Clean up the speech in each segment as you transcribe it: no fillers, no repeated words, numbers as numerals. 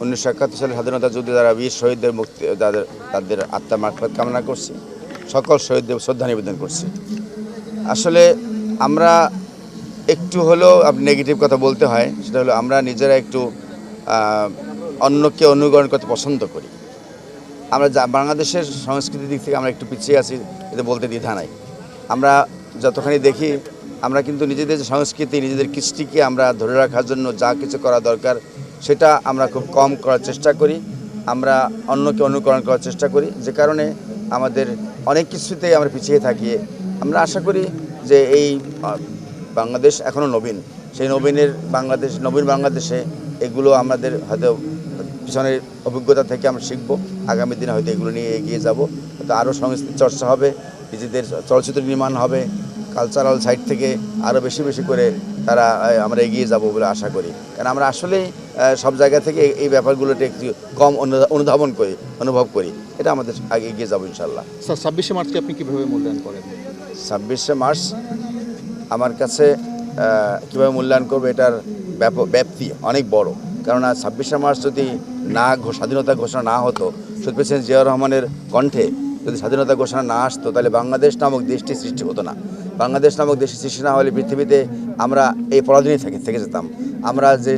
1971 সালে স্বাধীনতা যুদ্ধে যারা বীর শহীদদের মুক্তি তাদের আত্মার মাগফিরাত কামনা করছি, সকল শহীদদের শ্রদ্ধা নিবেদন করছি। আসলে আমরা একটু হলেও নেগেটিভ কথা বলতে হয়, সেটা হলো আমরা নিজেরা একটু অন্যকে অনুকরণ করতে পছন্দ করি। আমরা বাংলাদেশের সংস্কৃতির দিক থেকে আমরা একটু পিছিয়ে আছি, এতে বলতে দ্বিধা নাই। আমরা যতখানি দেখি, আমরা কিন্তু নিজেদের যে সংস্কৃতি, নিজেদের কৃষ্টিকে আমরা ধরে রাখার জন্য যা কিছু করা দরকার সেটা আমরা খুব কম করার চেষ্টা করি। আমরা অন্যকে অনুকরণ করার চেষ্টা করি, যে কারণে আমাদের অনেক কিছুতেই আমরা পিছিয়ে থাকি। আমরা আশা করি যে এই বাংলাদেশ এখনও নবীন, সেই নবীন বাংলাদেশে এগুলো আমাদের হয়তো পিছনের অভিজ্ঞতা থেকে আমরা শিখব। আগামী দিনে হয়তো এগুলো নিয়ে এগিয়ে যাব, হয়তো আরও সংস্কৃতি চর্চা হবে, নিজেদের চলচ্চিত্র নির্মাণ হবে, কালচারাল সাইড থেকে আরও বেশি করে আমরা এগিয়ে যাব বলে আশা করি। কারণ আমরা আসলেই সব জায়গা থেকে এই ব্যাপারগুলোতে একটু কম অনুভব করি। এটা আমাদের আগে এগিয়ে যাবো ইনশাল্লাহ। স্যার, 26শে মার্চকে আপনি কীভাবে মূল্যায়ন করেন? 26শে মার্চ আমার কাছে কীভাবে মূল্যায়ন করবো, এটার ব্যাপ্তি অনেক বড়। কেননা 26শে মার্চ যদি স্বাধীনতা ঘোষণা না হতো, শহীদ প্রেসিডেন্ট জিয়াউর রহমানের কণ্ঠে যদি স্বাধীনতা ঘোষণা না আসতো, তাহলে বাংলাদেশ নামক দেশটি সৃষ্টি হতো না। বাংলাদেশ নামক দেশটি সৃষ্টি না হলে পৃথিবীতে আমরা এই পরাধীনে থেকে যেতাম। আমরা যে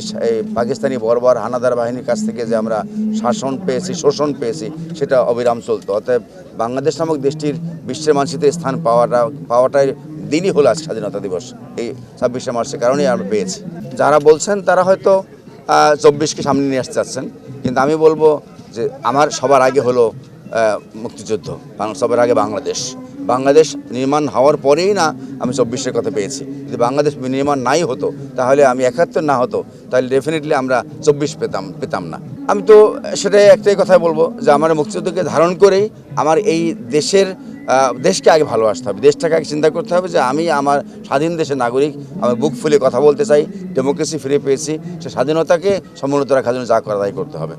পাকিস্তানি বর্বর হানাদার বাহিনীর কাছ থেকে যে আমরা শোষণ পেয়েছি, সেটা অবিরাম চলতো। অতএব বাংলাদেশ নামক দেশটির বিশ্বের মানচিত্রে স্থান পাওয়াটাই দিনই হলো আজ স্বাধীনতা দিবস, এই 26শে মার্চের কারণেই আমরা পেয়েছি। যারা বলছেন তারা হয়তো 24কে সামনে নিয়ে আসতে চাচ্ছেন, কিন্তু আমি বলবো যে আমার সবার আগে হলো মুক্তিযুদ্ধ, সবার আগে বাংলাদেশ নির্মাণ হওয়ার পরেই না আমি 24শের কথা পেয়েছি। যদি বাংলাদেশ নির্মাণ নাই হতো, তাহলে আমি 71 না হতো, তাহলে ডেফিনেটলি আমরা 24 পেতাম না। আমি তো সেটাই একটাই কথা বলবো যে আমার মুক্তিযুদ্ধকে ধারণ করেই আমার এই দেশকে আগে ভালোবাসতে হবে, দেশটাকে আগে চিন্তা করতে হবে যে আমি আমার স্বাধীন দেশের নাগরিক, আমি বুক ফুলে কথা বলতে চাই, ডেমোক্রেসি ফিরে পেয়েছি, সে স্বাধীনতাকে সমুন্নত রাখার জন্য যা করা তাই করতে হবে।